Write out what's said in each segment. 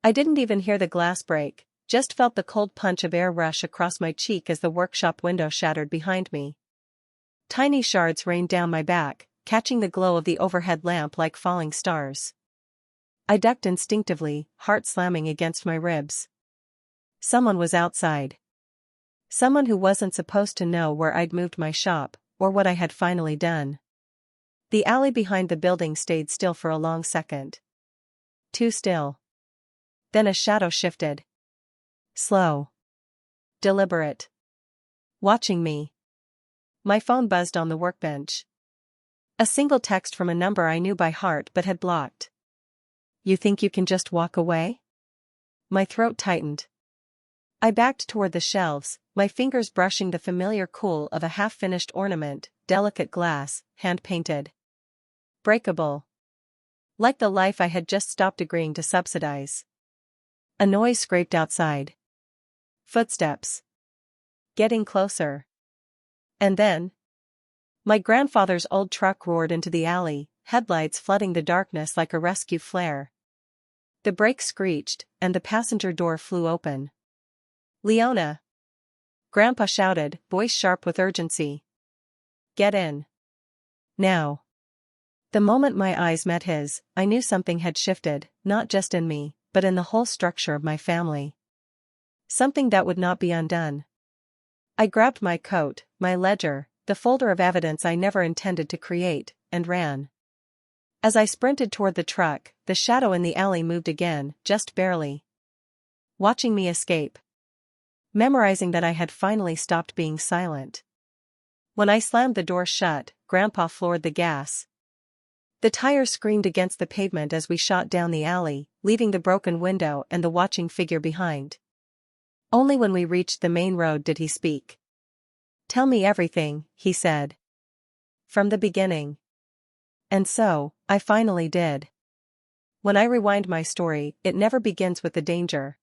I didn't even hear the glass break, just felt the cold punch of air rush across my cheek as the workshop window shattered behind me. Tiny shards rained down my back, catching the glow of the overhead lamp like falling stars. I ducked instinctively, heart slamming against my ribs. Someone was outside. Someone who wasn't supposed to know where I'd moved my shop, or what I had finally done. The alley behind the building stayed still for a long second. Too still. Then a shadow shifted. Slow. Deliberate. Watching me. My phone buzzed on the workbench. A single text from a number I knew by heart but had blocked. "You think you can just walk away?" My throat tightened. I backed toward the shelves, my fingers brushing the familiar cool of a half-finished ornament, delicate glass, hand-painted. Breakable. Like the life I had just stopped agreeing to subsidize. A noise scraped outside. Footsteps. Getting closer. And then, my grandfather's old truck roared into the alley, headlights flooding the darkness like a rescue flare. The brakes screeched, and the passenger door flew open. "Leona!" Grandpa shouted, voice sharp with urgency. "Get in. Now." The moment my eyes met his, I knew something had shifted, not just in me, but in the whole structure of my family. Something that would not be undone. I grabbed my coat, my ledger, the folder of evidence I never intended to create, and ran. As I sprinted toward the truck, the shadow in the alley moved again, just barely. Watching me escape. Memorizing that I had finally stopped being silent. When I slammed the door shut, Grandpa floored the gas. The tires screamed against the pavement as we shot down the alley, leaving the broken window and the watching figure behind. Only when we reached the main road did he speak. "Tell me everything," he said. "From the beginning." And so, I finally did. When I rewind my story, it never begins with the danger.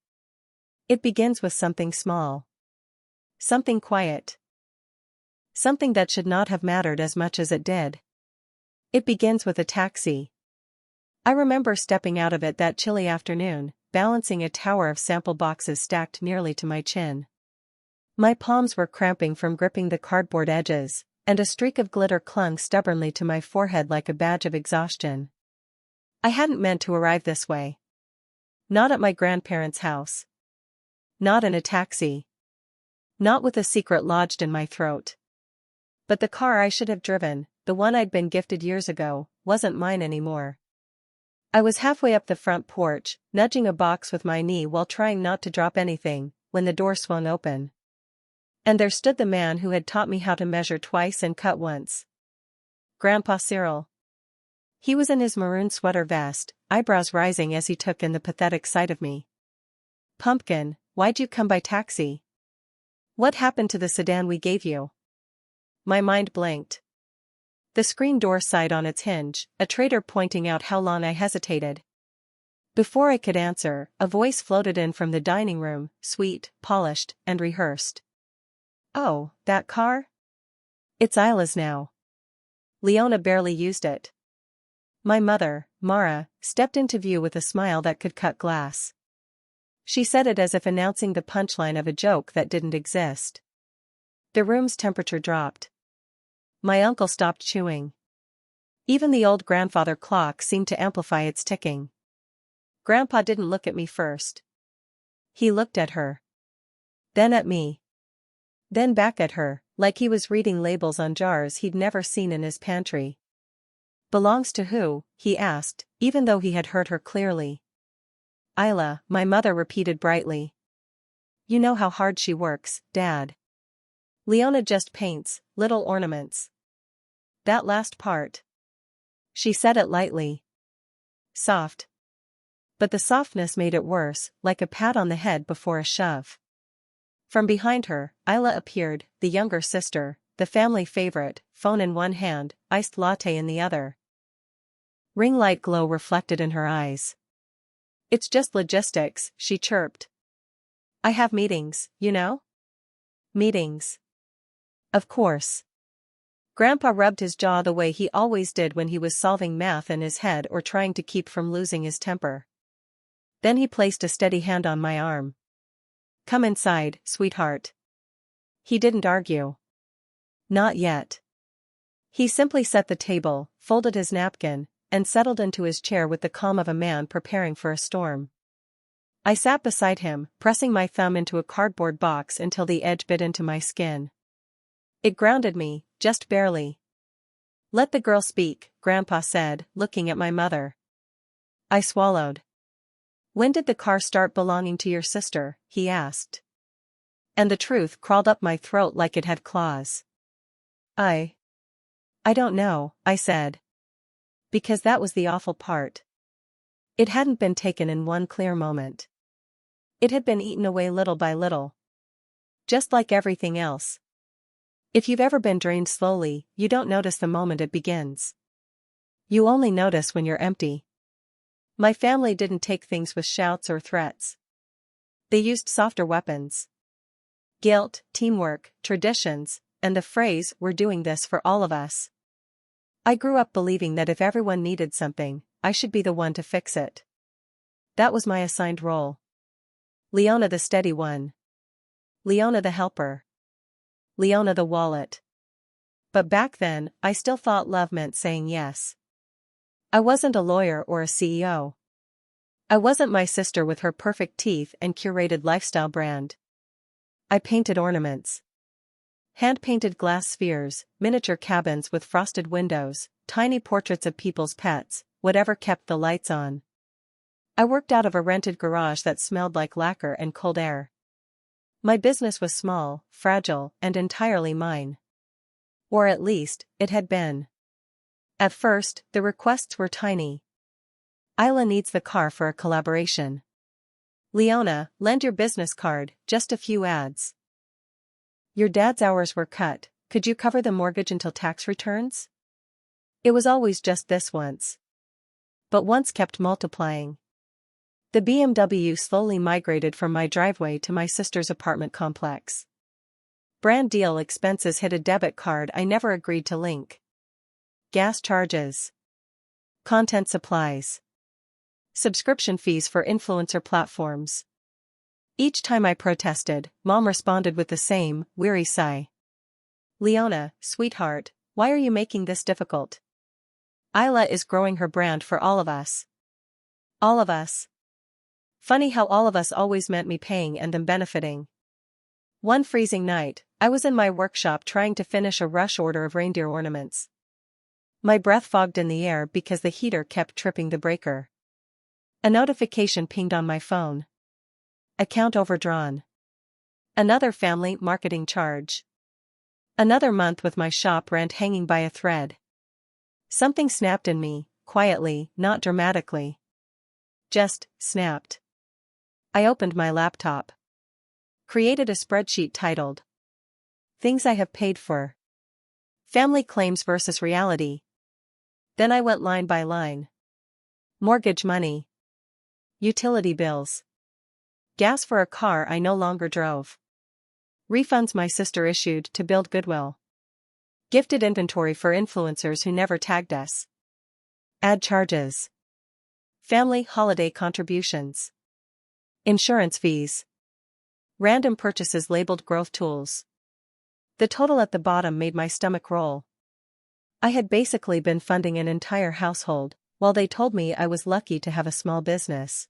It begins with something small. Something quiet. Something that should not have mattered as much as it did. It begins with a taxi. I remember stepping out of it that chilly afternoon, balancing a tower of sample boxes stacked nearly to my chin. My palms were cramping from gripping the cardboard edges, and a streak of glitter clung stubbornly to my forehead like a badge of exhaustion. I hadn't meant to arrive this way. Not at my grandparents' house. Not in a taxi. Not with a secret lodged in my throat. But the car I should have driven, the one I'd been gifted years ago, wasn't mine anymore. I was halfway up the front porch, nudging a box with my knee while trying not to drop anything, when the door swung open. And there stood the man who had taught me how to measure twice and cut once. Grandpa Cyril. He was in his maroon sweater vest, eyebrows rising as he took in the pathetic sight of me. "Pumpkin, why'd you come by taxi? What happened to the sedan we gave you?" My mind blanked. The screen door sighed on its hinge, a traitor pointing out how long I hesitated. Before I could answer, a voice floated in from the dining room, sweet, polished, and rehearsed. "Oh, that car? It's Isla's now. Leona barely used it." My mother, Mara, stepped into view with a smile that could cut glass. She said it as if announcing the punchline of a joke that didn't exist. The room's temperature dropped. My uncle stopped chewing. Even the old grandfather clock seemed to amplify its ticking. Grandpa didn't look at me first. He looked at her. Then at me. Then back at her, like he was reading labels on jars he'd never seen in his pantry. "Belongs to who?" he asked, even though he had heard her clearly. "Isla," my mother repeated brightly. "You know how hard she works, Dad. Leona just paints, little ornaments." That last part. She said it lightly. Soft. But the softness made it worse, like a pat on the head before a shove. From behind her, Isla appeared, the younger sister, the family favorite, phone in one hand, iced latte in the other. Ring light glow reflected in her eyes. "It's just logistics," she chirped. "I have meetings, you know?" "Meetings. Of course." Grandpa rubbed his jaw the way he always did when he was solving math in his head or trying to keep from losing his temper. Then he placed a steady hand on my arm. "Come inside, sweetheart." He didn't argue. Not yet. He simply set the table, folded his napkin, and settled into his chair with the calm of a man preparing for a storm. I sat beside him, pressing my thumb into a cardboard box until the edge bit into my skin. It grounded me, just barely. "Let the girl speak," Grandpa said, looking at my mother. I swallowed. "When did the car start belonging to your sister?" he asked. And the truth crawled up my throat like it had claws. I don't know," I said. Because that was the awful part. It hadn't been taken in one clear moment. It had been eaten away little by little. Just like everything else. If you've ever been drained slowly, you don't notice the moment it begins. You only notice when you're empty. My family didn't take things with shouts or threats. They used softer weapons. Guilt, teamwork, traditions, and the phrase, "we're doing this for all of us." I grew up believing that if everyone needed something, I should be the one to fix it. That was my assigned role. Leona the steady one. Leona the helper. Leona the wallet. But back then, I still thought love meant saying yes. I wasn't a lawyer or a CEO. I wasn't my sister with her perfect teeth and curated lifestyle brand. I painted ornaments. Hand-painted glass spheres, miniature cabins with frosted windows, tiny portraits of people's pets, whatever kept the lights on. I worked out of a rented garage that smelled like lacquer and cold air. My business was small, fragile, and entirely mine. Or at least, it had been. At first, the requests were tiny. "Isla needs the car for a collaboration." "Leona, lend your business card, just a few ads." "Your dad's hours were cut, could you cover the mortgage until tax returns?" It was always just this once. But once kept multiplying. The BMW slowly migrated from my driveway to my sister's apartment complex. Brand deal expenses hit a debit card I never agreed to link. Gas charges. Content supplies. Subscription fees for influencer platforms. Each time I protested, Mom responded with the same, weary sigh. "Leona, sweetheart, why are you making this difficult? Isla is growing her brand for all of us." All of us. Funny how all of us always meant me paying and them benefiting. One freezing night, I was in my workshop trying to finish a rush order of reindeer ornaments. My breath fogged in the air because the heater kept tripping the breaker. A notification pinged on my phone. Account overdrawn. Another family marketing charge. Another month with my shop rent hanging by a thread. Something snapped in me, quietly, not dramatically. Just snapped. I opened my laptop. Created a spreadsheet titled "Things I Have Paid For. Family Claims versus Reality." Then I went line by line. Mortgage money. Utility bills. Gas for a car I no longer drove. Refunds my sister issued to build goodwill. Gifted inventory for influencers who never tagged us. Ad charges. Family holiday contributions. Insurance fees. Random purchases labeled growth tools. The total at the bottom made my stomach roll. I had basically been funding an entire household, while they told me I was lucky to have a small business.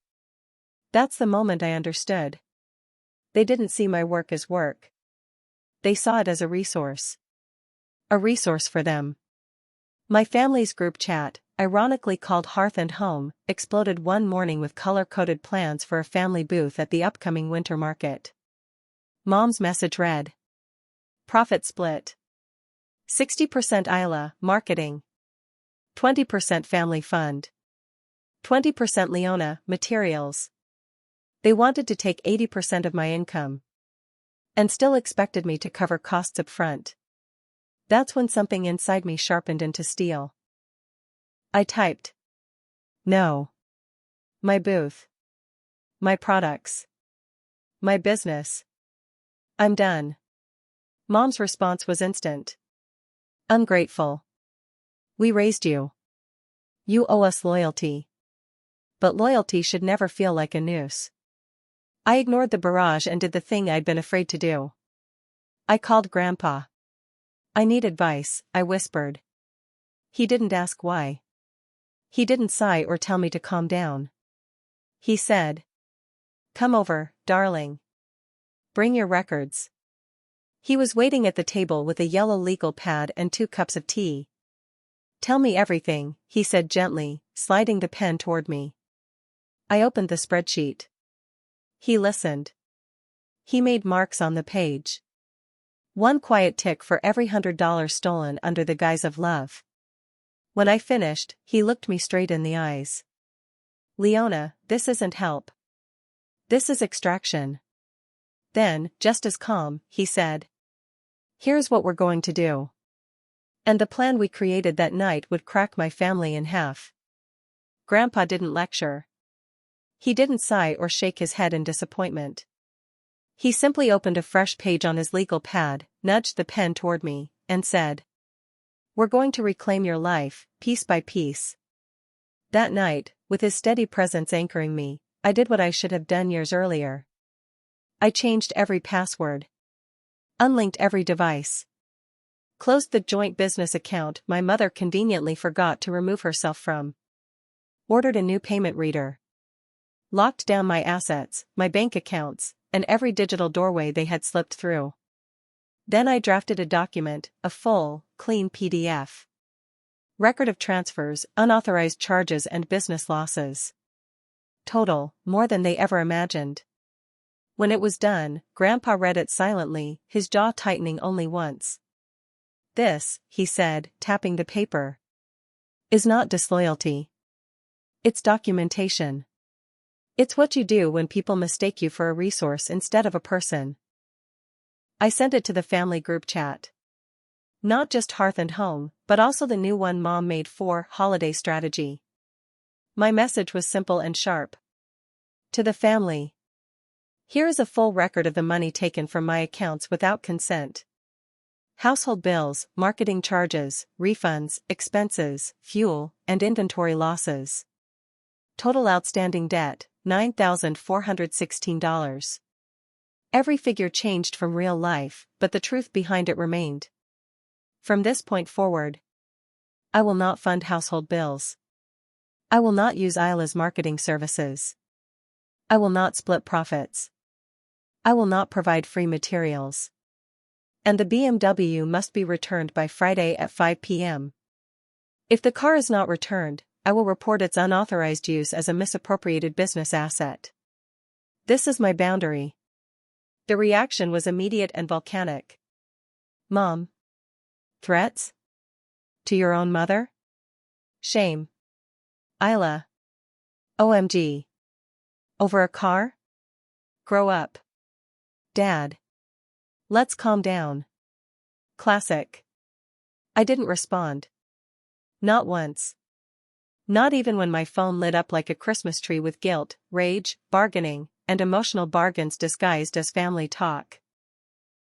That's the moment I understood. They didn't see my work as work. They saw it as a resource. A resource for them. My family's group chat, ironically called Hearth and Home, exploded one morning with color-coded plans for a family booth at the upcoming winter market. Mom's message read: "Profit split. 60% Isla, marketing. 20% family fund. 20% Leona, materials." They wanted to take 80% of my income. And still expected me to cover costs up front. That's when something inside me sharpened into steel. I typed, "No. My booth. My products. My business. I'm done." Mom's response was instant. "Ungrateful. We raised you. You owe us loyalty." but loyalty should never feel like a noose. I ignored the barrage and did the thing I'd been afraid to do. I called Grandpa. "I need advice," I whispered. He didn't ask why. He didn't sigh or tell me to calm down. He said, "Come over, darling. Bring your records." He was waiting at the table with a yellow legal pad and 2 cups of tea. "Tell me everything," he said gently, sliding the pen toward me. I opened the spreadsheet. He listened. He made marks on the page. 1 quiet tick for every $100 stolen under the guise of love. When I finished, he looked me straight in the eyes. "Leona, this isn't help. This is extraction." Then, just as calm, he said, "Here's what we're going to do." And the plan we created that night would crack my family in half. Grandpa didn't lecture. He didn't sigh or shake his head in disappointment. He simply opened a fresh page on his legal pad, nudged the pen toward me, and said, "We're going to reclaim your life, piece by piece." That night, with his steady presence anchoring me, I did what I should have done years earlier. I changed every password. Unlinked every device. Closed the joint business account my mother conveniently forgot to remove herself from. Ordered a new payment reader. Locked down my assets, my bank accounts, and every digital doorway they had slipped through. Then I drafted a document, a full, clean PDF. Record of transfers, unauthorized charges and business losses. Total, more than they ever imagined. When it was done, Grandpa read it silently, his jaw tightening only once. "This," he said, tapping the paper, "is not disloyalty. It's documentation. It's what you do when people mistake you for a resource instead of a person." I sent it to the family group chat. Not just Hearth and Home, but also the new one Mom made for holiday strategy. My message was simple and sharp. To the family. Here is a full record of the money taken from my accounts without consent. Household bills, marketing charges, refunds, expenses, fuel, and inventory losses. Total outstanding debt, $9,416. Every figure changed from real life, but the truth behind it remained. From this point forward, I will not fund household bills. I will not use Isla's marketing services. I will not split profits. I will not provide free materials. And the BMW must be returned by Friday at 5 p.m. If the car is not returned, I will report its unauthorized use as a misappropriated business asset. This is my boundary. The reaction was immediate and volcanic. "Mom. Threats? To your own mother? Shame. Isla. OMG. Over a car? Grow up. Dad. Let's calm down. Classic." I didn't respond. Not once. Not even when my phone lit up like a Christmas tree with guilt, rage, bargaining, and emotional bargains disguised as family talk.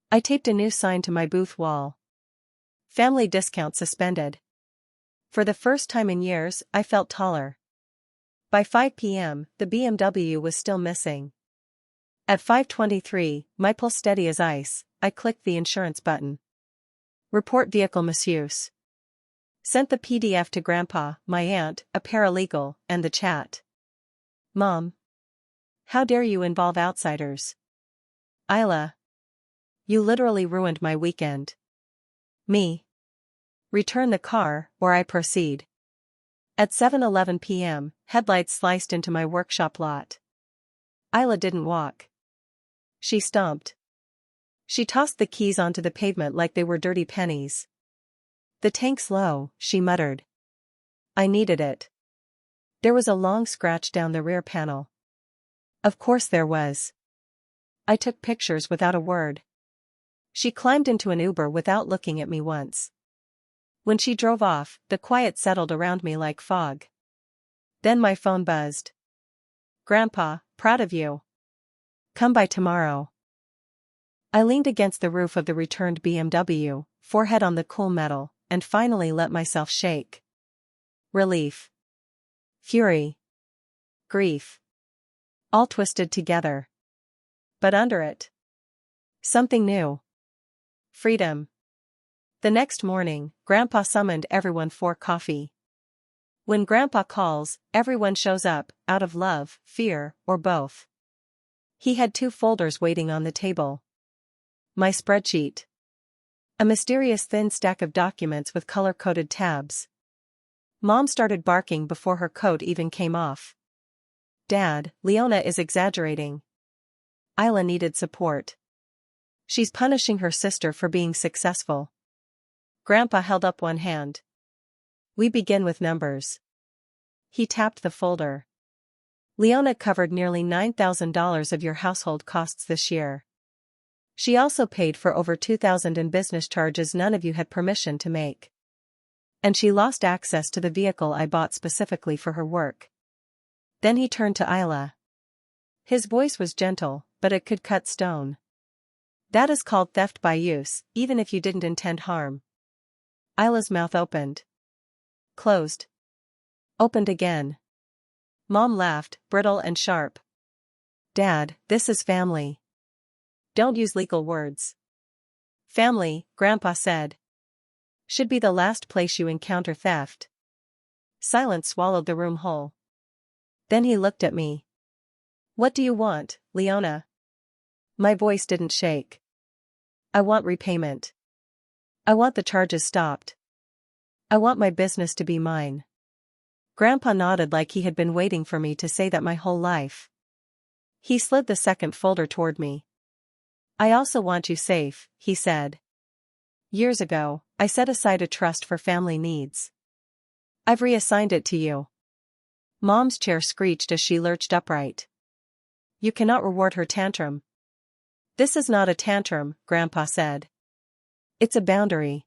I taped a new sign to my booth wall. Family discount suspended. For the first time in years, I felt taller. By 5 p.m., the BMW was still missing. At 5:23, my pulse steady as ice, I clicked the insurance button. Report vehicle misuse. Sent the PDF to Grandpa, my aunt, a paralegal, and the chat. "Mom. How dare you involve outsiders? Isla. You literally ruined my weekend. Me. Return the car, or I proceed." At 7:11 p.m., headlights sliced into my workshop lot. Isla didn't walk. She stomped. She tossed the keys onto the pavement like they were dirty pennies. "The tank's low," she muttered. I needed it. There was a long scratch down the rear panel. Of course there was. I took pictures without a word. She climbed into an Uber without looking at me once. When she drove off, the quiet settled around me like fog. Then my phone buzzed. "Grandpa, proud of you. Come by tomorrow." I leaned against the roof of the returned BMW, forehead on the cool metal, and finally let myself shake. Relief. Fury. grief. All twisted together. But under it. Something new. Freedom. The next morning, Grandpa summoned everyone for coffee. When Grandpa calls, everyone shows up, out of love, fear, or both. He had 2 folders waiting on the table. My spreadsheet. A mysterious thin stack of documents with color-coded tabs. Mom started barking before her coat even came off. Dad, Leona is exaggerating. Isla needed support. She's punishing her sister for being successful. Grandpa held up one hand. We begin with numbers. He tapped the folder. Leona covered nearly $9,000 of your household costs this year. She also paid for over $2,000 in business charges none of you had permission to make. And she lost access to the vehicle I bought specifically for her work. Then he turned to Isla. His voice was gentle, but it could cut stone. That is called theft by use, even if you didn't intend harm. Isla's mouth opened. Closed. Opened again. Mom laughed, brittle and sharp. Dad, this is family. Don't use legal words. Family, Grandpa said, should be the last place you encounter theft. Silence swallowed the room whole. Then he looked at me. What do you want, Leona? My voice didn't shake. I want repayment. I want the charges stopped. I want my business to be mine. Grandpa nodded like he had been waiting for me to say that my whole life. He slid the second folder toward me. I also want you safe, he said. Years ago, I set aside a trust for family needs. I've reassigned it to you. Mom's chair screeched as she lurched upright. You cannot reward her tantrum. This is not a tantrum, Grandpa said. It's a boundary.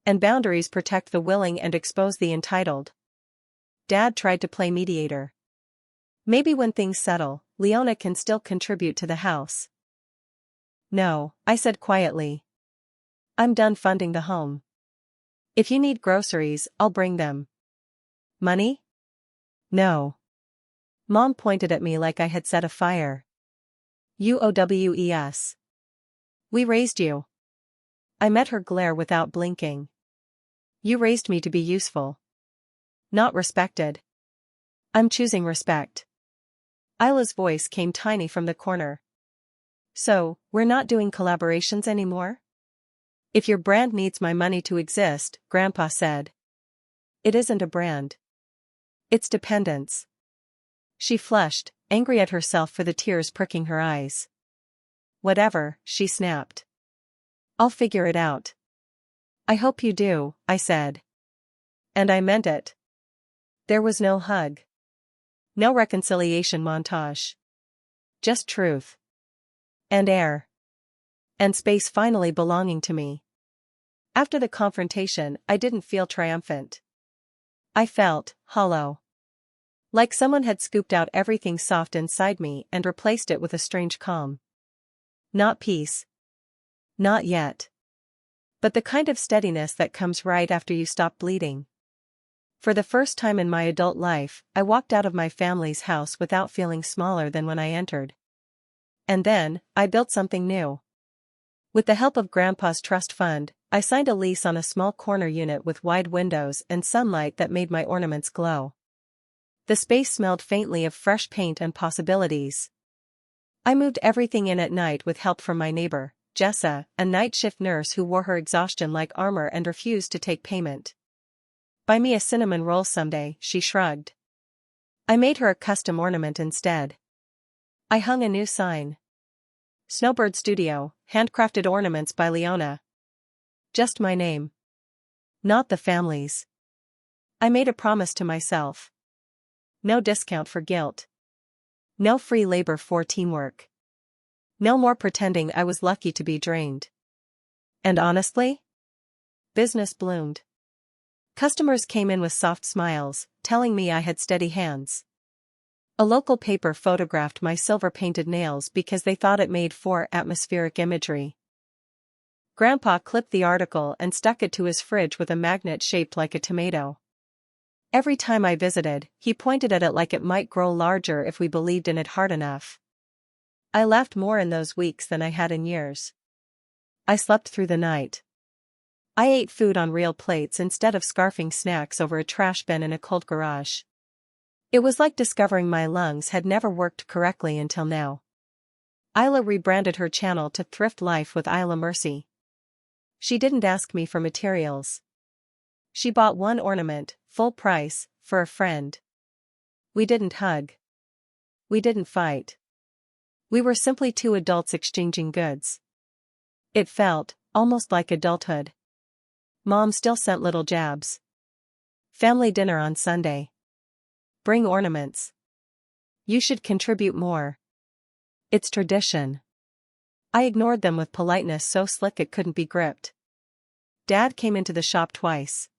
And boundaries protect the willing and expose the entitled. Dad tried to play mediator. Maybe when things settle, Leona can still contribute to the house. No, I said quietly. I'm done funding the home. If you need groceries, I'll bring them. Money? No. Mom pointed at me like I had set a fire. UOWES. We raised you. I met her glare without blinking. You raised me to be useful. Not respected. I'm choosing respect. Isla's voice came tiny from the corner. So, we're not doing collaborations anymore? If your brand needs my money to exist, Grandpa said. It isn't a brand. It's dependence. She flushed, angry at herself for the tears pricking her eyes. Whatever, she snapped. I'll figure it out. I hope you do, I said. And I meant it. There was no hug. No reconciliation montage. Just truth. And air. And space finally belonging to me. After the confrontation, I didn't feel triumphant. I felt hollow. Like someone had scooped out everything soft inside me and replaced it with a strange calm. Not peace. Not yet. But the kind of steadiness that comes right after you stop bleeding. For the first time in my adult life, I walked out of my family's house without feeling smaller than when I entered. And then, I built something new. With the help of Grandpa's trust fund, I signed a lease on a small corner unit with wide windows and sunlight that made my ornaments glow. The space smelled faintly of fresh paint and possibilities. I moved everything in at night with help from my neighbor, Jessa, a night shift nurse who wore her exhaustion like armor and refused to take payment. Buy me a cinnamon roll someday, she shrugged. I made her a custom ornament instead. I hung a new sign. Snowbird Studio, handcrafted ornaments by Leona. Just my name. Not the family's. I made a promise to myself. No discount for guilt. No free labor for teamwork. No more pretending I was lucky to be drained. And honestly? Business bloomed. Customers came in with soft smiles, telling me I had steady hands. A local paper photographed my silver-painted nails because they thought it made for atmospheric imagery. Grandpa clipped the article and stuck it to his fridge with a magnet shaped like a tomato. Every time I visited, he pointed at it like it might grow larger if we believed in it hard enough. I laughed more in those weeks than I had in years. I slept through the night. I ate food on real plates instead of scarfing snacks over a trash bin in a cold garage. It was like discovering my lungs had never worked correctly until now. Isla rebranded her channel to Thrift Life with Isla Mercy. She didn't ask me for materials. She bought one ornament, full price, for a friend. We didn't hug. We didn't fight. We were simply two adults exchanging goods. It felt almost like adulthood. Mom still sent little jabs. Family dinner on Sunday. Bring ornaments. You should contribute more. It's tradition. I ignored them with politeness so slick it couldn't be gripped. Dad came into the shop twice.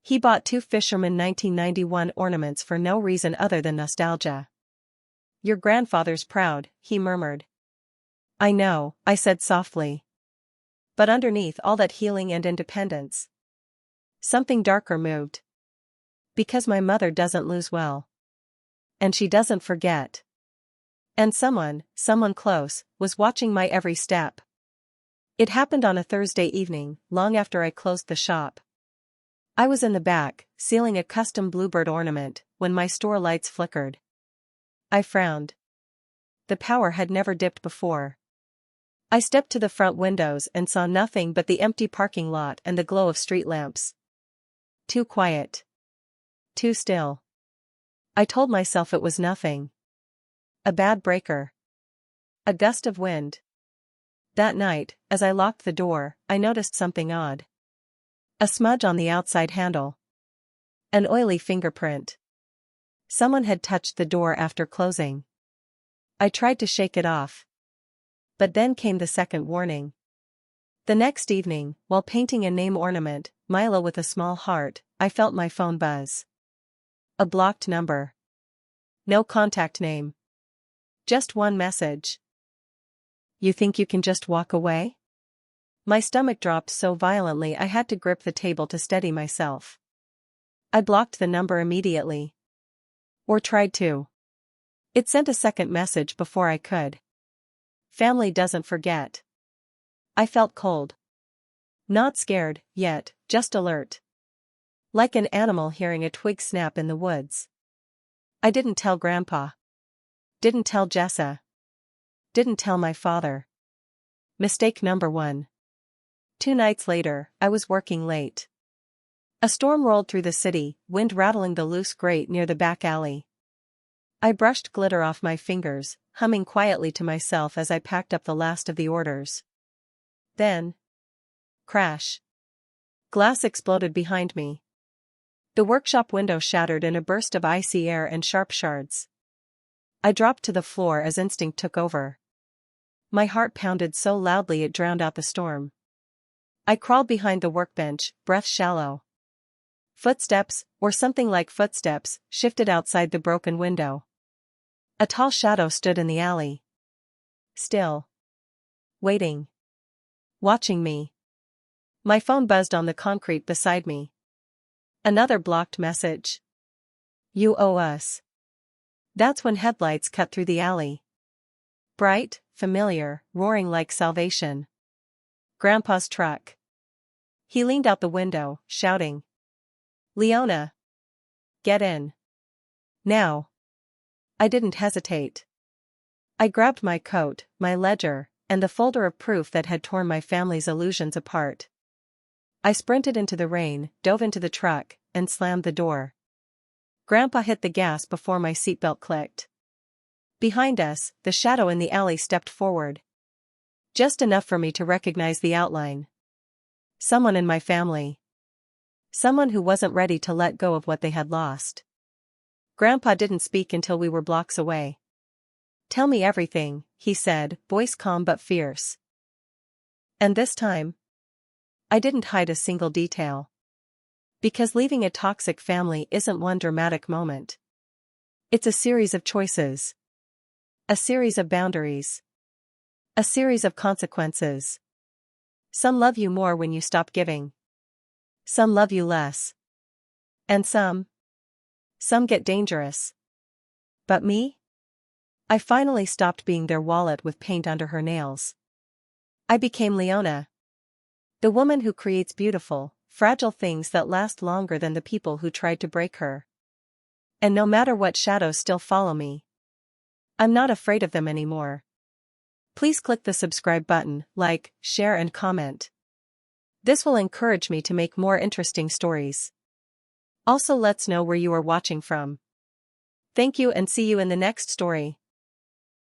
He bought 2 Fisherman 1991 ornaments for no reason other than nostalgia. Your grandfather's proud, he murmured. I know, I said softly. But underneath all that healing and independence, something darker moved. Because my mother doesn't lose well. And she doesn't forget. And someone close, was watching my every step. It happened on a Thursday evening, long after I closed the shop. I was in the back, sealing a custom bluebird ornament, when my store lights flickered. I frowned. The power had never dipped before. I stepped to the front windows and saw nothing but the empty parking lot and the glow of street lamps. Too quiet. Too still. I told myself it was nothing. A bad breaker. A gust of wind. That night, as I locked the door, I noticed something odd. A smudge on the outside handle. An oily fingerprint. Someone had touched the door after closing. I tried to shake it off. But then came the second warning. The next evening, while painting a name ornament, Milo with a small heart, I felt my phone buzz. A blocked number. No contact name. Just one message. You think you can just walk away? My stomach dropped so violently I had to grip the table to steady myself. I blocked the number immediately. Or tried to. It sent a second message before I could. Family doesn't forget. I felt cold. Not scared, yet, just alert. Like an animal hearing a twig snap in the woods. I didn't tell Grandpa. Didn't tell Jessa. Didn't tell my father. Mistake number 1. 2 nights later, I was working late. A storm rolled through the city, wind rattling the loose grate near the back alley. I brushed glitter off my fingers, humming quietly to myself as I packed up the last of the orders. Then, crash. Glass exploded behind me. The workshop window shattered in a burst of icy air and sharp shards. I dropped to the floor as instinct took over. My heart pounded so loudly it drowned out the storm. I crawled behind the workbench, breath shallow. Footsteps, or something like footsteps, shifted outside the broken window. A tall shadow stood in the alley. Still. Waiting. Watching me. My phone buzzed on the concrete beside me. Another blocked message. You owe us. That's when headlights cut through the alley. Bright, familiar, roaring like salvation. Grandpa's truck. He leaned out the window, shouting. Leona! Get in. Now. I didn't hesitate. I grabbed my coat, my ledger, and the folder of proof that had torn my family's illusions apart. I sprinted into the rain, dove into the truck, and slammed the door. Grandpa hit the gas before my seatbelt clicked. Behind us, the shadow in the alley stepped forward. Just enough for me to recognize the outline. Someone in my family. Someone who wasn't ready to let go of what they had lost. Grandpa didn't speak until we were blocks away. Tell me everything, he said, voice calm but fierce. And this time, I didn't hide a single detail. Because leaving a toxic family isn't one dramatic moment. It's a series of choices. A series of boundaries. A series of consequences. Some love you more when you stop giving. Some love you less. And some Some get dangerous. But me? I finally stopped being their wallet with paint under her nails. I became Leona. The woman who creates beautiful, fragile things that last longer than the people who tried to break her. And no matter what shadows still follow me, I'm not afraid of them anymore. Please click the subscribe button, like, share and comment. This will encourage me to make more interesting stories. Also let's know where you are watching from. Thank you and see you in the next story.